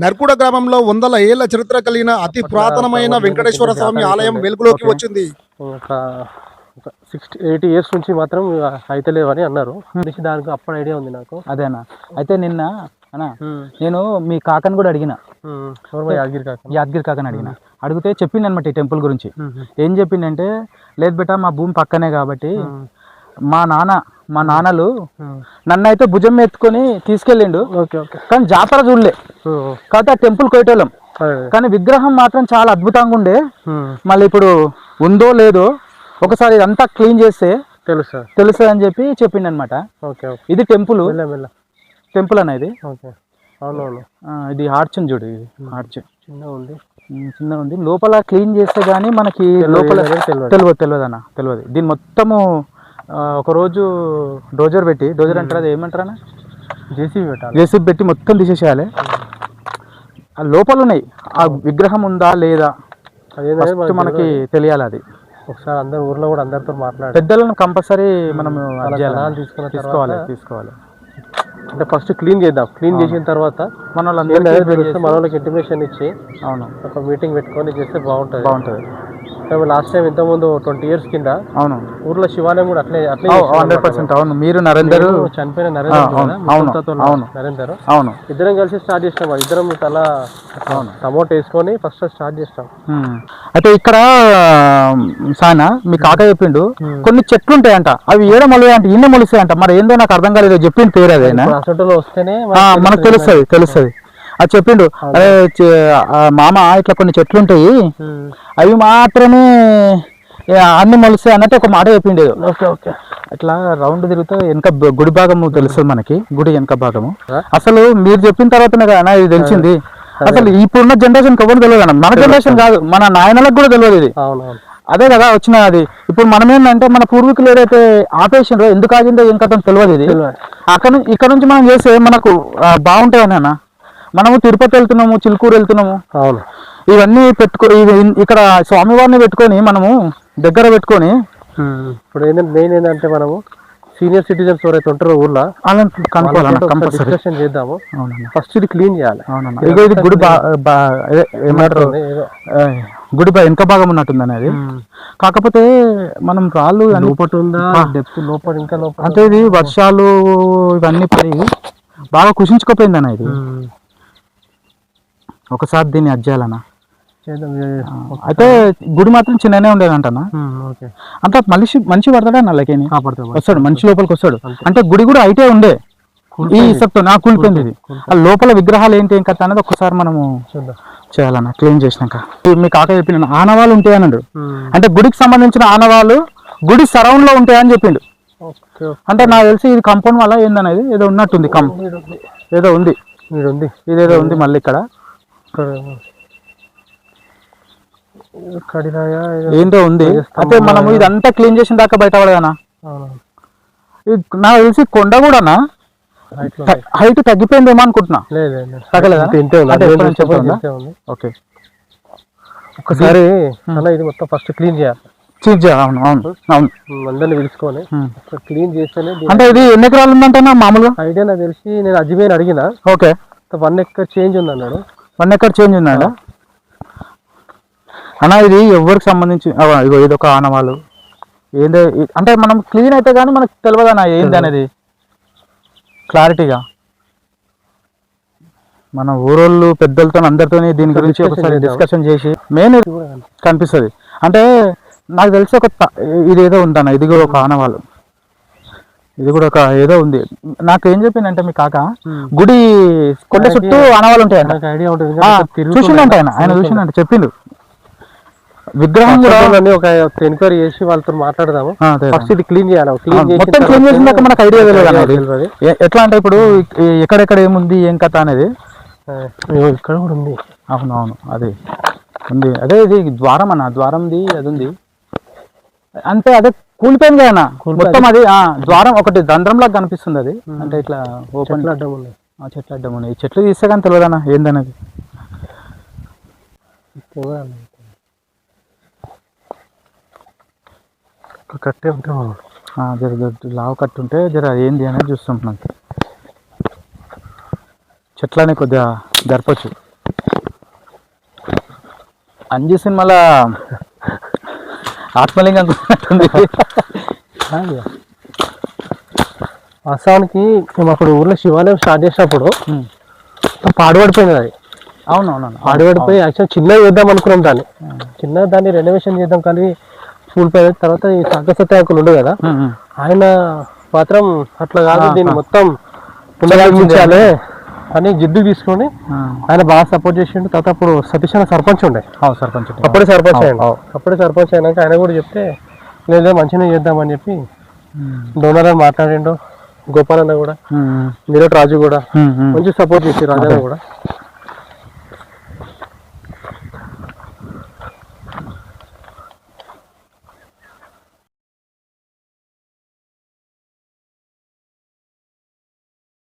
నర్కుడ గ్రామంలో వందల ఏళ్ల చరిత్ర కలిగిన అతి పురాతనమైన వెంకటేశ్వర స్వామి ఆలయం వెలుగులోకి వచ్చింది. ఒక 80 ఇయర్స్ నుంచి మాత్రం అయితలేవని అన్నారు. దానికి అప్పుడు ఐడియా ఉంది నాకు. అదేనా? అయితే నిన్న అన్నా నేను మీ కాకని కూడా అడిగిన, యాదగిరి కాకని అడిగితే చెప్పింది అనమాట ఈ టెంపుల్ గురించి. ఏం చెప్పిందంటే, లేదు బేటా మా భూమి పక్కనే కాబట్టి మా నాన్నలు నన్ను అయితే భుజం ఎత్తుకొని తీసుకెళ్ళిండు, కానీ జాతర చూడలే కాబట్టి ఆ టెంపుల్ కొయ్యేటోళ్ళం. కానీ విగ్రహం మాత్రం చాలా అద్భుతంగా ఉండే. మళ్ళీ ఇప్పుడు ఉందో లేదో ఒకసారి ఇదంతా క్లీన్ చేస్తే తెలుసు అని చెప్పి చెప్పిండు అనమాట. ఇది టెంపుల్ అనేది. ఇది ఆర్చ్ చూడు, ఇది ఆర్చ్ చిన్న ఉంది. లోపల క్లీన్ చేస్తే గానీ మనకి లోపల తెలియదు అన్న, తెలియదు. దీని మొత్తము ఒక రోజు డోజర్ అంటారు, అది ఏమంటారా, జేసీబీ పెట్టి మొత్తం తీసేసేయాలి. ఆ లోపల ఉన్నాయి, ఆ విగ్రహం ఉందా లేదా మనకి తెలియాలి. అది ఒకసారి అందరు ఊర్లో కూడా అందరితో మాట్లాడాలి. పెద్దలను కంపల్సరీ మనం తీసుకోవాలి. అంటే ఫస్ట్ క్లీన్ చేద్దాం. క్లీన్ చేసిన తర్వాత మన వాళ్ళకి ఇంటిమేషన్ ఇచ్చి ఒక మీటింగ్ పెట్టుకొని చేస్తే బాగుంటుంది. లాస్ట్ టైం ఇంతకుముందు 20 years కింద ఊర్లో శివాలయం కూడా అట్లే 100%. అవును, మీరు నరేందర్ చనిపోయిన నరేందర్ ఇద్దరం కలిసి స్టార్ట్ చేసినాం. ఇద్దరం తలా టమోటా వేసుకొని ఫస్ట్ స్టార్ట్ చేస్తాం. అయితే ఇక్కడ సానా మీ కాక చెప్పిండు కొన్ని చెట్లు ఉంటాయంట, అవి ఏడ మొలియాయంట, ఇన్న మొలిస్తాయంట. మరి ఏందో నాకు అర్థం కాలేదు, చెప్పింది పేరు అదేనా? అసలు వస్తేనే మనకు తెలుస్తుంది. అది చెప్పిండు, అదే మామ ఇట్లా కొన్ని చెట్లు ఉంటాయి, అవి మాత్రమే అన్ని మొలుస్తాయి అన్నట్టు ఒక మాట చెప్పిండు. అట్లా రౌండ్ తిరుగుతూ వెనక గుడి భాగము తెలుస్తుంది మనకి, గుడి వెనక భాగము. అసలు మీరు చెప్పిన తర్వాతనే కదా ఇది తెలిసింది. అసలు ఇప్పుడున్న జనరేషన్ ఎవరు తెలియదు అన్న, మన జనరేషన్ కాదు, మన నాయనలకు కూడా తెలియదు ఇది. అదే కదా వచ్చిన అది. ఇప్పుడు మనం ఏంటంటే మన పూర్వీకులు ఏదైతే ఆపేసిండ్రో, ఎందుకు ఆగిందో ఏం కథ తెలియదు. ఇది ఇక్కడ నుంచి మనం చేస్తే మనకు బాగుంటాయి అన్న. మనము తిరుపతి వెళ్తున్నాము, చిలుకూరు వెళ్తున్నాము, ఇవన్నీ ఇక్కడ స్వామివారిని పెట్టుకొని మనము దగ్గర పెట్టుకొని ఇప్పుడు ఏంటంటే మెయిన్ ఏంటంటే మనము సీనియర్ సిటిజన్స్ ఎవరైతే ఉంటారో ఊర్లో డిస్కషన్ చేద్దాము. ఫస్ట్ ఇది క్లీన్ చేయాలి. ఇది గుడి ఏమంటారు, గుడి వెనక భాగం ఉన్నట్టుంది అనేది. కాకపోతే మనం రాళ్ళు లోపల ఉందా, డెప్త్ లోపల ఇంకా లోపల, అంటే ఇది వర్షాలు ఇవన్నీ పడి బాగా కుషించుకోపోయింది అన్న. ఇది ఒకసారి దీన్ని అజ్జేయాలన్నా. అయితే గుడి మాత్రం చిన్ననే ఉండేదంటనా. అంటే మనిషి పడతాడా నల్లకేని వస్తాడు, మనిషి లోపలికి వస్తాడు. అంటే గుడి కూడా అయితే ఉండే ఈ ఇసుకతో నాకు కూలిపోయింది. ఇది లోపల విగ్రహాలు ఏంటి ఏం కథ అనేది ఒకసారి మనము చేయాలన్నా, క్లీన్ చేసినాక. మీ కాక చెప్పిన ఆనవాళ్ళు ఉంటాయి అన్నాడు. అంటే గుడికి సంబంధించిన ఆనవాళ్ళు గుడి సరౌండ్ లో ఉంటాయని చెప్పిండు. అంటే నాకు తెలిసి ఇది కంపౌండ్ వల్ల ఏందనేది ఏదో ఉన్నట్టుంది, ఏదో ఉంది, ఇదేదో ఉంది మళ్ళీ ఇక్కడ ఏంటో ఉంది. అయితే మనము ఇదంతా క్లీన్ చేసిన దాకా బయట పడదానా. నాకు తెలిసి కొండ కూడా హైట్ తగ్గిపోయిందేమో అనుకుంటున్నా. ఓకే, ఒకసారి ఇది మొత్తం ఫస్ట్ క్లీన్ చేయాలి. అందరిని పిలుచుకొని క్లీన్ చేస్తేనే. అంటే ఇది ఎన్ని ఎకరాలు ఉందంటే మామూలుగా ఐడియా నాకు తెలిసి, నేను అజ్మీర్ అడిగిన. ఓకే, 1 acre చేంజ్ ఉంది అన్నాడు. 1 acre చేంజ్ ఉందా అన్న? ఇది ఎవరికి సంబంధించి ఇది ఒక ఆనవాళ్ళు ఏందో. అంటే మనం క్లీన్ అయితే కానీ మనకు తెలియదు అన్న ఏంది అనేది క్లారిటీగా. మన ఊరోళ్ళు పెద్దలతో అందరితో దీని గురించి ఒకసారి డిస్కషన్ చేసి మెయిన్ కనిపిస్తుంది. అంటే నాకు తెలిసి ఇదేదో ఉందన్న, ఇది కూడా ఒక ఆనవాళ్ళు, ఇది కూడా ఒక ఏదో ఉంది. నాకు ఏం చెప్పిందంటే మీ కాక గుడి కొండ చుట్టూ ఆనవాళ్ళు ఉంటాయంట, చూసిందంట ఆయన చూసిందంట, చెప్పిండు. విగ్రహం కూడా ఒక ఎంక్వైరీ చేసి వాళ్ళతో మాట్లాడదాము. ఫస్ట్ ఇది క్లీన్ చేయాలి. మొత్తం క్లీన్ చేసినాక మనకు ఐడియా తెలియదు ఎట్లా అంటే ఇప్పుడు ఎక్కడెక్కడ ఏముంది ఏం కథ అనేది. ఇక్కడ కూడా ఉంది. అవునవును, అది ఉంది. అదే ఇది ద్వారం అన్న, ద్వారంది అది ఉంది. అంటే అదే కూలిపోయింది కదా మొత్తం. అది ద్వారం ఒకటి దండ్రంలాగా కనిపిస్తుంది. అది అంటే ఇట్లా ఓపెన్ అడ్డం ఉన్నాయి, చెట్లు అడ్డం ఉన్నాయి. చెట్లు తీస్తే కానీ తెలియదన్నా ఏందనేది. కట్టే ఉంటే జర లావు కట్టు ఉంటే జర ఏంది అనేది చూస్తుంటున్నాను. చెట్లని కొద్దిగా జరపచ్చు. అంజీ సినిమాలో ఆత్మలింగం ఉంటుంది. వాస్తవానికి మేము అప్పుడు ఊర్లో శివాలయం స్టార్ట్ చేసినప్పుడు పాడుపడిపోయింది అది. అవునవును. పాడుపడిపోయి యాక్చువల్ చిన్నగా చేద్దాం అనుకున్నాం దాన్ని. చిన్నగా దాన్ని రెనోవేషన్ చేద్దాం కానీ స్కూల్ పైన తర్వాత ఈ సాగసత్య అంకుల్ ఉండు కదా, ఆయన మాత్రం అట్లా కాదు దీన్ని మొత్తం పునరాలోచించాలి అని జిద్దు తీసుకొని ఆయన బాగా సపోర్ట్ చేసిండు. తర్వాత అప్పుడు సతీష్ అన్న సర్పంచ్ ఉండే, అప్పుడే సర్పంచ్ అయినాక ఆయన కూడా చెప్తే లేదా మంచిగా చేద్దామని చెప్పి డోనర్ అని మాట్లాడిండు. గోపాల్ అన్న కూడా, నీరట్ రాజు కూడా మంచి సపోర్ట్ చేసి రాజన్న కూడా